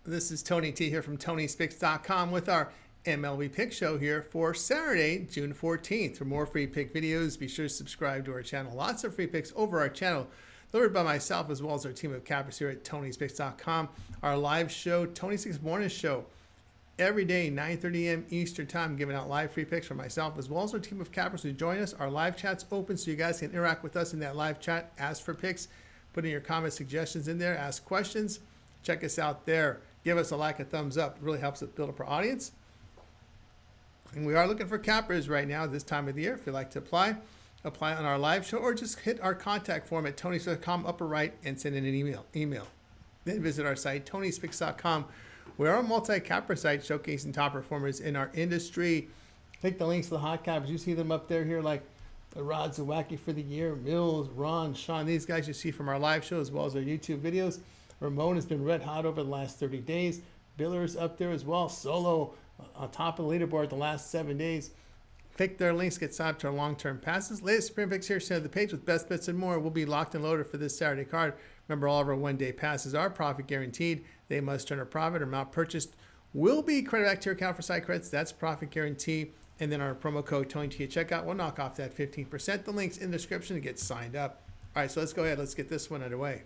This is Tony T here from Tony'sPicks.com with our MLB Pick Show here for Saturday, June 14th. For more free pick videos, be sure to subscribe to our channel. Lots of free picks over our channel, delivered by myself as well as our team of cappers here at Tony'sPicks.com. Our live show, Tony's Picks Morning Show, every day, 9:30 a.m. Eastern Time, giving out live free picks for myself as well as our team of cappers who join us. Our live chat's open so you guys can interact with us in that live chat, ask for picks, put in your comment suggestions in there, ask questions. Check us out there. Give us a like, a thumbs up. It really helps us build up our audience. And we are looking for cappers right now this time of the year. If you'd like to apply on our live show or just hit our contact form at tonys.com upper right and send in an email. Then visit our site, tonys.com. We are a multi-capper site showcasing top performers in our industry. Click the links to the hot cappers. You see them up there here like the Rod Zawacki for the year, Mills, Ron, Sean. These guys you see from our live show as well as our YouTube videos. Ramon has been red hot over the last 30 days. Biller's up there as well. Solo on top of the leaderboard the last 7 days. Click their links, get signed up to our long-term passes. Latest sprint picks here, center of the page with best bets and more. We'll be locked and loaded for this Saturday card. Remember, all of our one-day passes are profit guaranteed. They must turn a profit or amount purchased will be credited back to your account for side credits. That's profit guarantee. And then our promo code TonyT at checkout will knock off that 15%. The link's in the description to get signed up. All right, so let's go ahead. Let's get this one underway.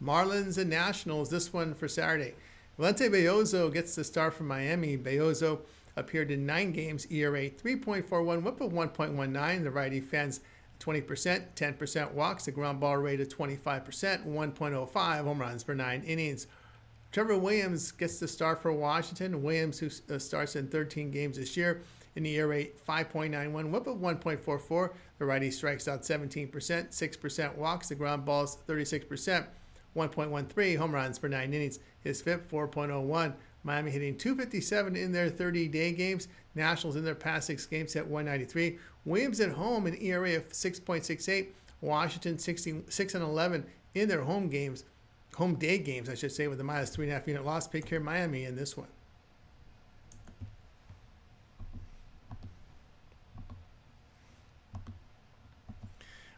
Marlins and Nationals, this one for Saturday. Valente Belloso gets the start from Miami. Belloso appeared in 9 games, ERA 3.41, whip of 1.19. The righty fans 20%, 10% walks, the ground ball rate of 25%, 1.05 home runs per 9 innings. Trevor Williams gets the start for Washington. Williams, who starts in 13 games this year, in ERA 5.91, whip of 1.44. The righty strikes out 17%, 6% walks, the ground balls 36%. 1.13 home runs per 9 innings. His FIP 4.01. Miami hitting 257 in their 30-day games. Nationals in their past 6 games hit 193. Williams at home an ERA of 6.68. Washington 6-11 in their home day games, I should say, with a minus 3.5 unit loss. Pick here Miami in this one.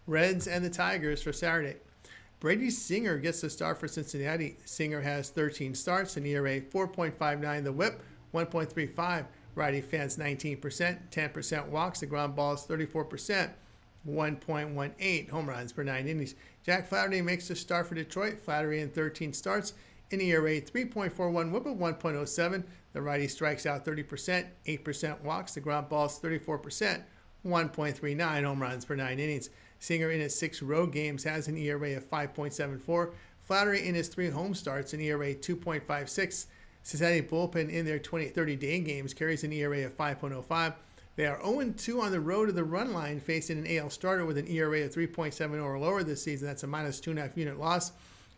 Reds and the Tigers for Saturday. Brady Singer gets the start for Cincinnati. Singer has 13 starts, an ERA 4.59, the whip 1.35. Righty fans 19%, 10% walks, the ground balls 34%, 1.18 home runs per 9 innings. Jack Flaherty makes the start for Detroit. Flaherty in 13 starts, an ERA 3.41, whip of 1.07. The righty strikes out 30%, 8% walks, the ground balls 34%, 1.39 home runs per 9 innings. Singer in his 6 road games has an ERA of 5.74. Flaherty in his 3 home starts, an ERA 2.56. Cincinnati bullpen in their 30-day games carries an ERA of 5.05. They are 0-2 on the road to the run line, facing an AL starter with an ERA of 3.70 or lower this season. That's a minus 2.5 unit loss.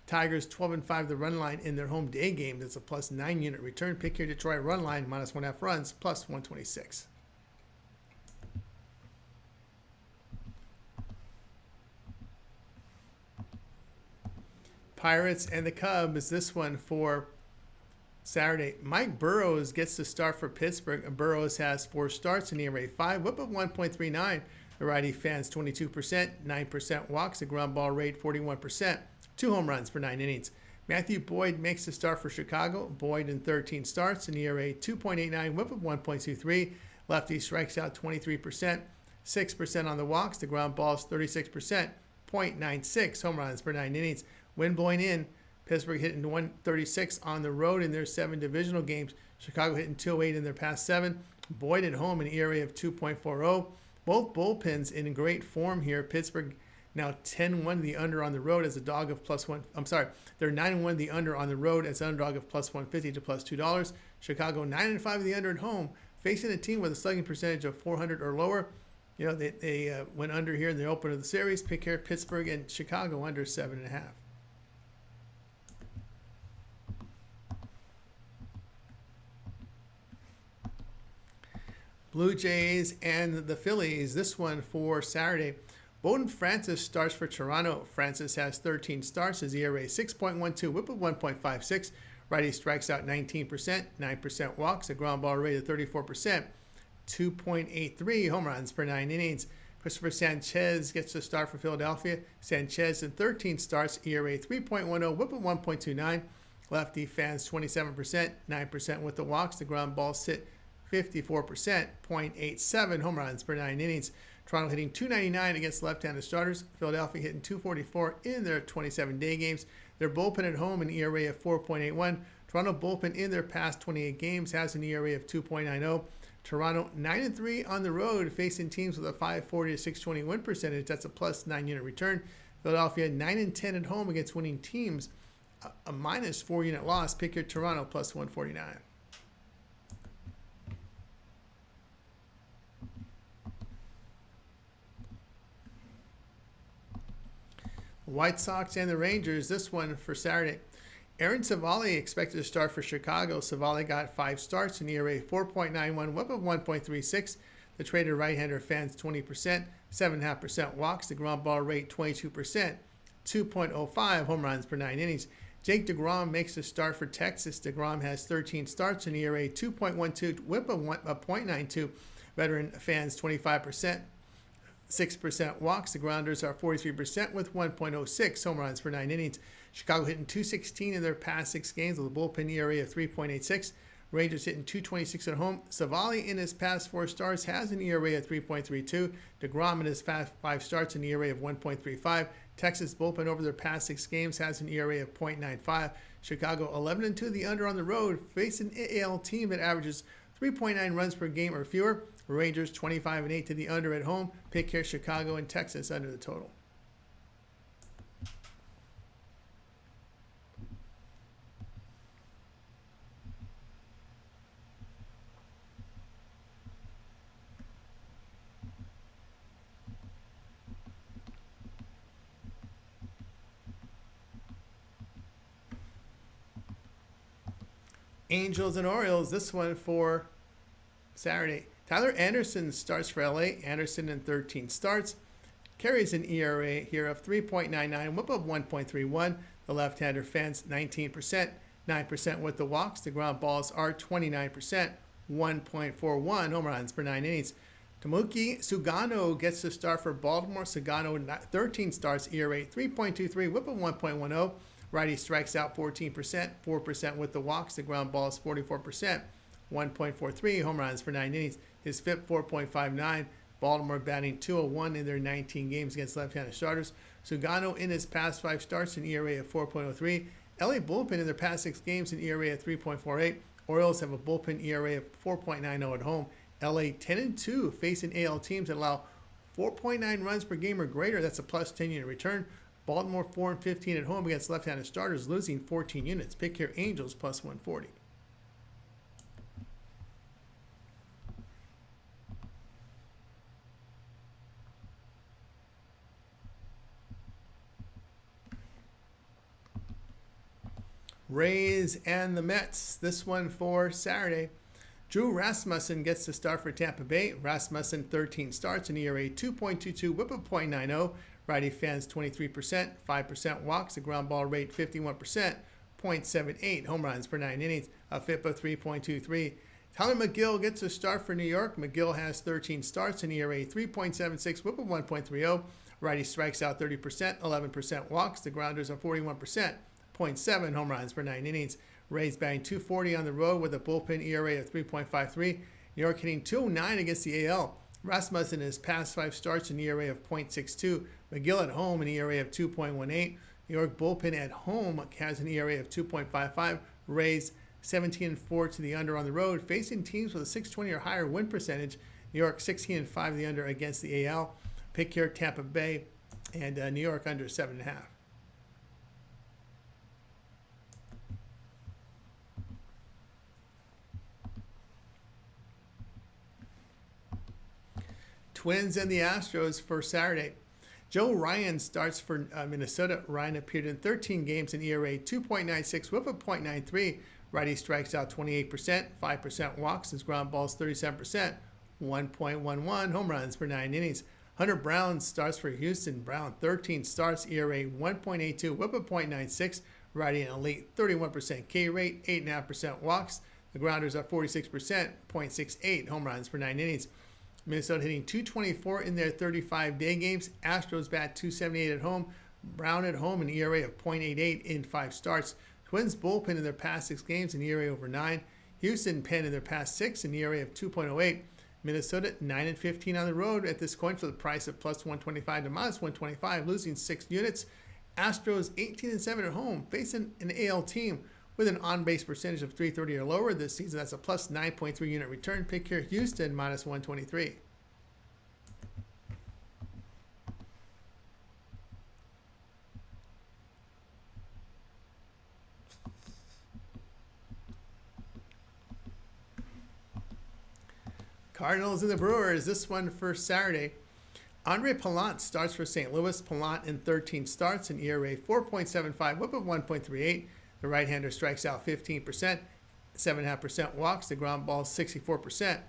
Tigers 12-5 the run line in their home day game. That's a plus 9 unit return. Pick here Detroit run line, minus 1.5 runs, plus 126. Pirates and the Cubs, this one for Saturday. Mike Burrows gets the start for Pittsburgh. Burrows has 4 starts, an ERA 5, whip of 1.39. The righty fans 22%, 9% walks, the ground ball rate 41%, 2 home runs per 9 innings. Matthew Boyd makes the start for Chicago. Boyd in 13 starts, an ERA 2.89, whip of 1.23. Lefty strikes out 23%, 6% on the walks, the ground balls 36%, 0.96 home runs per 9 innings. Wind blowing in. Pittsburgh hitting 136 on the road in their 7 divisional games. Chicago hitting 208 in their past 7. Boyd at home an ERA of 2.40. Both bullpens in great form here. Pittsburgh now 10-1 the under on the road as a dog of plus 1. I'm sorry, they're 9-1 the under on the road as an underdog of plus 150 to plus $2. Chicago 9-5 the under at home, facing a team with a slugging percentage of 400 or lower. You know, they went under here in the opener of the series. Pick here Pittsburgh and Chicago under 7.5. Blue Jays and the Phillies, this one for Saturday. Bowden Francis starts for Toronto. Francis has 13 starts, his ERA 6.12, whip of 1.56. Righty strikes out 19%, 9% walks, a ground ball rate of 34%, 2.83 home runs per 9 innings. Christopher Sanchez gets the start for Philadelphia. Sanchez in 13 starts, ERA 3.10, whip of 1.29. Lefty fans 27%, 9% with the walks. The ground balls hit 54%, 0.87 home runs per 9 innings. Toronto hitting 299 against left-handed starters. Philadelphia hitting 244 in their 27-day games. Their bullpen at home an ERA of 4.81. Toronto bullpen in their past 28 games has an ERA of 2.90. Toronto 9-3 on the road, facing teams with a 540 to 620 win percentage. That's a plus 9 unit return. Philadelphia 9-10 at home against winning teams, a minus 4 unit loss. Pick your Toronto plus 149. White Sox and the Rangers, this one for Saturday. Aaron Civale expected to start for Chicago. Civale got 5 starts, an ERA 4.91, whip of 1.36. The traded right-hander fans 20%, 7.5% walks. The ground ball rate 22%, 2.05 home runs per 9 innings. Jake DeGrom makes the start for Texas. DeGrom has 13 starts, an ERA 2.12, whip of 0.92. Veteran fans 25%. 6% walks. The Grounders are 43% with 1.06 home runs per 9 innings. Chicago hitting 216 in their past 6 games with a bullpen ERA of 3.86. Rangers hitting 226 at home. Civale in his past 4 starts has an ERA of 3.32. DeGrom in his past 5 starts an ERA of 1.35. Texas bullpen over their past 6 games has an ERA of 0.95. Chicago 11-2 the under on the road, facing an AL team that averages 3.9 runs per game or fewer. Rangers 25-8 to the under at home. Pick here Chicago and Texas under the total. Angels and Orioles, this one for Saturday. Tyler Anderson starts for LA. Anderson in 13 starts. Carries an ERA here of 3.99, whip of 1.31. The left-hander fans 19%, 9% with the walks. The ground balls are 29%, 1.41 home runs per 9 innings. Tomoki Sugano gets the start for Baltimore. Sugano 13 starts, ERA 3.23, whip of 1.10. Righty strikes out 14%, 4% with the walks. The ground ball is 44%, 1.43 home runs per 9 innings. His FIP 4.59. Baltimore batting 201 in their 19 games against left-handed starters. Sugano in his past 5 starts an ERA of 4.03. LA bullpen in their past 6 games an ERA of 3.48. Orioles have a bullpen ERA of 4.90 at home. LA 10-2 facing AL teams that allow 4.9 runs per game or greater. That's a plus 10 unit return. Baltimore 4-15 at home against left-handed starters, losing 14 units. Pick here Angels plus 140. Rays and the Mets, this one for Saturday. Drew Rasmussen gets the start for Tampa Bay. Rasmussen 13 starts, an ERA 2.22, whip of 0.90. Righty fans 23%, 5% walks. The ground ball rate 51%, 0.78 home runs per 9 innings. A FIP of 3.23. Tyler McGill gets a start for New York. McGill has 13 starts, an ERA 3.76, whip of 1.30. Righty strikes out 30%, 11% walks. The grounders are 41%. 0.7 home runs per 9 innings. Rays batting 240 on the road with a bullpen ERA of 3.53. New York hitting 209 against the AL. Rasmussen in his past 5 starts an ERA of 0.62. McGill at home an ERA of 2.18. New York bullpen at home has an ERA of 2.55. Rays 17-4 to the under on the road, facing teams with a 620 or higher win percentage. New York 16-5 the under against the AL. Pick here Tampa Bay and New York under 7.5. Twins and the Astros for Saturday. Joe Ryan starts for Minnesota. Ryan appeared in 13 games in ERA 2.96, whip of 0.93. Righty strikes out 28%, 5% walks. His ground balls 37%, 1.11 home runs per 9 innings. Hunter Brown starts for Houston. Brown 13 starts, ERA 1.82, whip of 0.96. Righty an elite 31% K rate, 8.5% walks. The grounders are 46%, 0.68 home runs per 9 innings. Minnesota hitting 224 in their 35-day games. Astros bat 278 at home. Brown at home, an ERA of .88 in 5 starts. Twins bullpen in their past 6 games, an ERA over 9. Houston pen in their past 6, an ERA of 2.08. Minnesota 9-15 on the road at this coin for the price of plus 125 to minus 125, losing 6 units. Astros 18-7 at home, facing an AL team with an on-base percentage of .330 or lower this season. That's a plus 9.3 unit return. Pick here, Houston minus 123. Cardinals and the Brewers. This one for Saturday. Andre Pallante starts for St. Louis. Pallante in 13 starts, an ERA 4.75, whip of 1.38. The right-hander strikes out 15%, 7.5% walks. The ground ball 64%,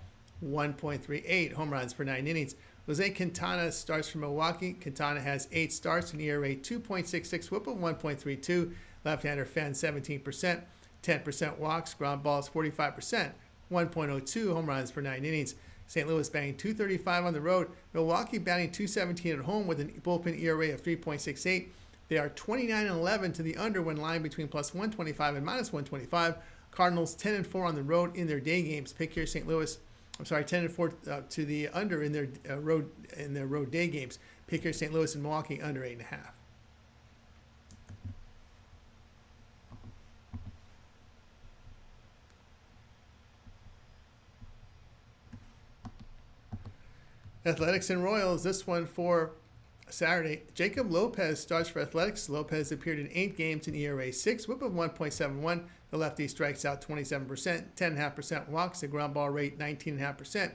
1.38 home runs per 9 innings. Jose Quintana starts for Milwaukee. Quintana has 8 starts, an ERA 2.66, whip of 1.32. Left-hander fan 17%, 10% walks. Ground balls 45%, 1.02 home runs per 9 innings. St. Louis batting .235 on the road. Milwaukee batting .217 at home with a bullpen ERA of 3.68. They are 29-11 to the under when lying between plus 125 and minus 125. Cardinals 10-4 on the road in their day games. Pick here St. Louis. 10-4 to the under in their road day games. Pick here St. Louis and Milwaukee under 8.5. Athletics and Royals, this one for Saturday. Jacob Lopez starts for Athletics. Lopez appeared in 8 games in ERA 6, whip of 1.71. The lefty strikes out 27%, 10.5% walks. The ground ball rate 19.5%,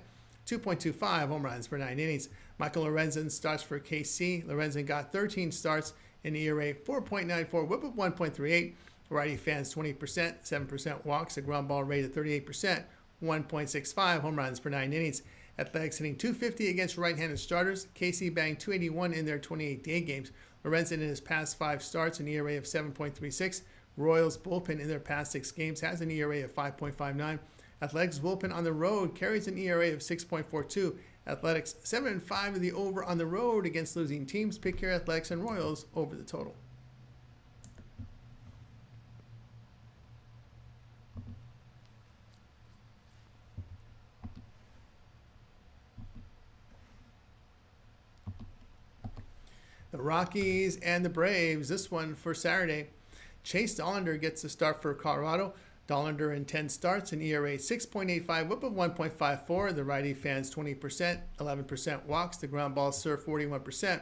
2.25 home runs per 9 innings. Michael Lorenzen starts for KC. Lorenzen got 13 starts in ERA 4.94, whip of 1.38. Righty fans 20%, 7% walks. The ground ball rate of 38%, 1.65 home runs per 9 innings. Athletics hitting .250 against right-handed starters. KC banged .281 in their 28-day games. Lorenzen in his past 5 starts, an ERA of 7.36. Royals bullpen in their past 6 games has an ERA of 5.59. Athletics bullpen on the road carries an ERA of 6.42. Athletics 7-5 to the over on the road against losing teams. Pick here Athletics and Royals over the total. The Rockies and the Braves, this one for Saturday. Chase Dollander gets the start for Colorado. Dollander in 10 starts, an ERA 6.85, whip of 1.54. The righty fans 20%, 11% walks. The ground ball serve 41%,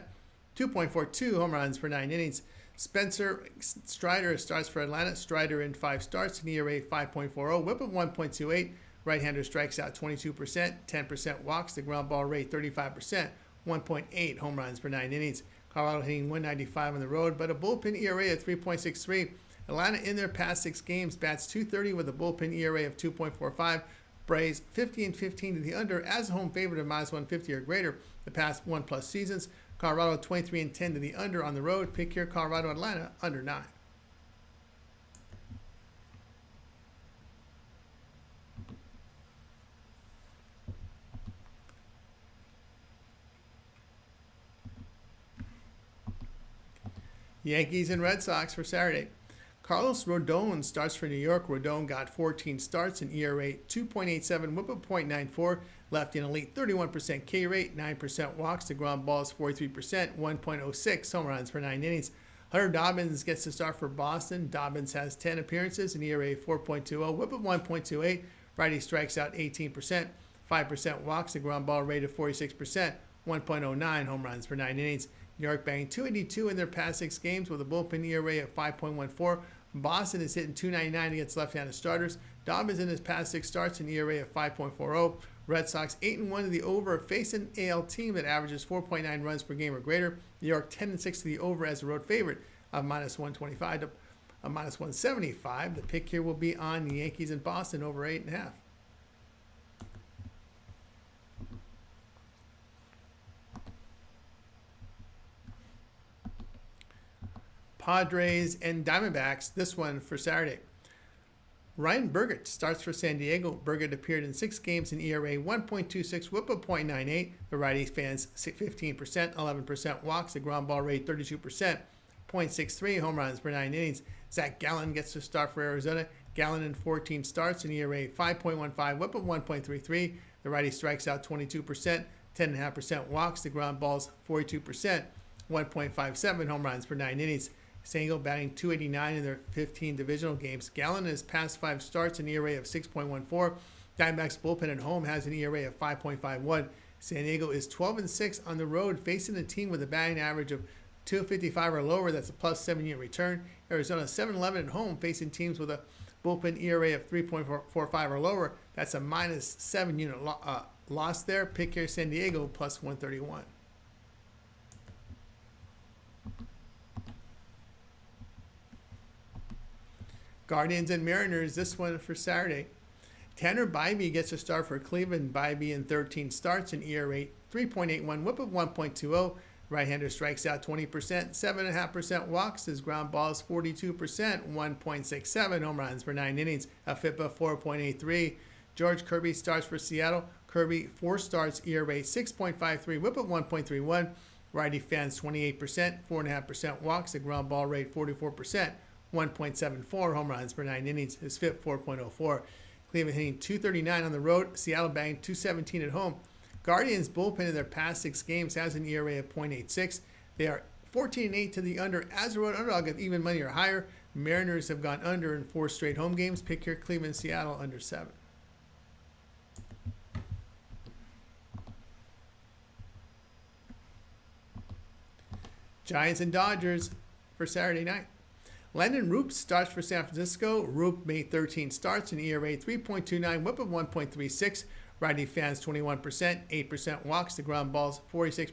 2.42 home runs per 9 innings. Spencer Strider starts for Atlanta. Strider in 5 starts, an ERA 5.40, whip of 1.28. Right-hander strikes out 22%, 10% walks. The ground ball rate 35%, 1.8 home runs per 9 innings. Colorado hitting .195 on the road, but a bullpen ERA of 3.63. Atlanta in their past 6 games bats .230 with a bullpen ERA of 2.45. Braves 50-15 to the under as a home favorite of minus 150 or greater the past 1+ seasons. Colorado 23-10 to the under on the road. Pick here Colorado Atlanta under 9. Yankees and Red Sox for Saturday. Carlos Rodon starts for New York. Rodon got 14 starts, an ERA 2.87, whip of .94, left an elite 31% K rate, 9% walks. The ground ball is 43%, 1.06 home runs per 9 innings. Hunter Dobbins gets the start for Boston. Dobbins has 10 appearances, an ERA 4.20, whip of 1.28. Righty strikes out 18%, 5% walks. The ground ball rate of 46%, 1.09 home runs per 9 innings. New York banged .282 in their past 6 games with a bullpen ERA of 5.14. Boston is hitting .299 against left-handed starters. Dobbins in his past 6 starts an ERA of 5.40. Red Sox 8-1 to the over, face an AL team that averages 4.9 runs per game or greater. New York 10-6 to the over as a road favorite of minus 125 to minus 175. The pick here will be on the Yankees and Boston over 8.5. Padres and Diamondbacks, this one for Saturday. Ryan Burgett starts for San Diego. Burgett appeared in 6 games in ERA 1.26, whip of .98. The righty fans 15%, 11% walks. The ground ball rate 32%, .63 home runs per 9 innings. Zach Gallen gets to start for Arizona. Gallen in 14 starts in ERA 5.15, whip of 1.33. The righty strikes out 22%, 10.5% walks. The ground balls 42%, 1.57 home runs per 9 innings. San Diego batting .289 in their 15 divisional games. Gallen in his past 5 starts an ERA of 6.14. Diamondbacks bullpen at home has an ERA of 5.51. San Diego is 12-6 on the road, facing a team with a batting average of .255 or lower. That's a plus 7-unit return. Arizona 7-11 at home, facing teams with a bullpen ERA of 3.45 or lower. That's a minus 7-unit loss there. Pick here San Diego plus 131. Guardians and Mariners, this one for Saturday. Tanner Bybee gets a start for Cleveland. Bybee in 13 starts, an ERA 3.81, whip of 1.20. Right-hander strikes out 20%, 7.5% walks. His ground balls 42%, 1.67 home runs per 9 innings. A FIP of 4.83. George Kirby starts for Seattle. Kirby 4 starts, ERA 6.53, whip of 1.31. Righty fans 28%, 4.5% walks. The ground ball rate 44%. 1.74 home runs per 9 innings. His FIP 4.04. Cleveland hitting .239 on the road. Seattle batting .217 at home. Guardians bullpen in their past 6 games has an ERA of .86. They are 14-8 to the under. As a road underdog of even money or higher. Mariners have gone under in 4 straight home games. Pick here Cleveland, Seattle under 7. Giants and Dodgers for Saturday night. Landon Roop starts for San Francisco. Roop made 13 starts, an ERA 3.29, whip of 1.36. Righty fans 21%, 8% walks. The ground balls 46%,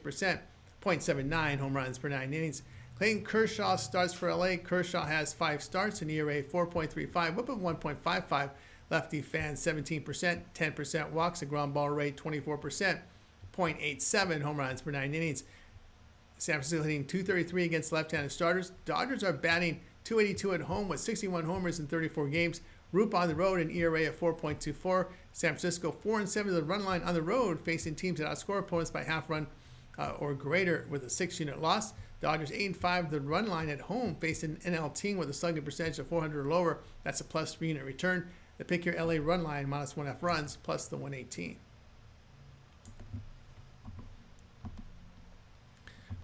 0.79 home runs per 9 innings. Clayton Kershaw starts for LA. Kershaw has 5 starts, an ERA 4.35, whip of 1.55. Lefty fans 17%, 10% walks. The ground ball rate 24%, 0.87 home runs per 9 innings. San Francisco hitting .233 against left-handed starters. Dodgers are batting .282 at home with 61 homers in 34 games. Roop on the road, an ERA of 4.24. San Francisco 4-7 to the run line on the road, facing teams that outscore opponents by half run or greater with a 6-unit loss. Dodgers 8-5 to the run line at home, facing an NL team with a slugging percentage of 400 or lower. That's a plus 3-unit return. The pick your LA run line minus 1.5 runs plus the 118.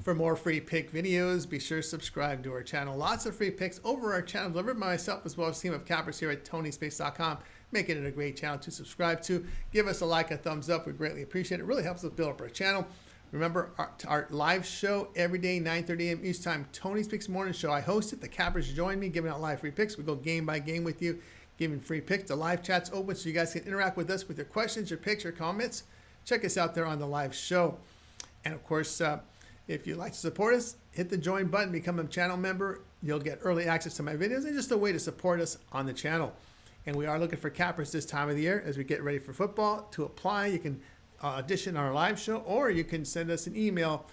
For more free pick videos, be sure to subscribe to our channel. Lots of free picks over our channel, delivered by myself as well as a team of cappers here at TonySpace.com, making it a great channel to subscribe to. Give us a like, a thumbs up. We greatly appreciate it. It really helps us build up our channel. Remember, our live show every day, 9:30 a.m. East Time, Tony's Picks Morning Show. I host it. The cappers join me, giving out live free picks. We go game by game with you, giving free picks. The live chat's open so you guys can interact with us with your questions, your picks, your comments. Check us out there on the live show. And, of course, if you'd like to support us, hit the join button, become a channel member. You'll get early access to my videos and just a way to support us on the channel. And we are looking for cappers this time of the year as we get ready for football. To apply, you can audition our live show, or you can send us an email.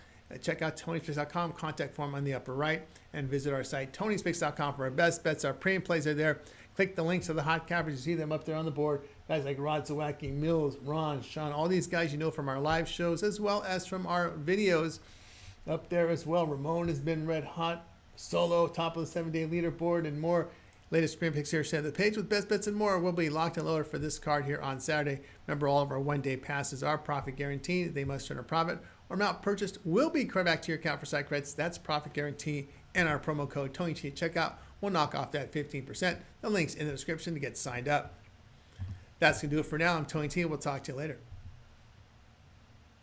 Check out TonySpace.com, contact form on the upper right, and visit our site, TonySpace.com, for our best bets. Our premium plays are there. Click the links to the hot cappers. You see them up there on the board. Guys like Rod Zawacki, Mills, Ron, Sean, all these guys you know from our live shows as well as from our videos. Up there as well, Ramon has been red hot, Solo, top of the 7-day leaderboard, and more. Latest premium picks here, send the page with best bets and more. Will be locked and loaded for this card here on Saturday. Remember, all of our one-day passes are profit guaranteed. They must turn a profit, or amount purchased will be credited back to your account for site credits. That's profit guarantee, and our promo code TonyT at checkout will knock off that 15%. The link's in the description to get signed up. That's going to do it for now. I'm Tony T. We'll talk to you later.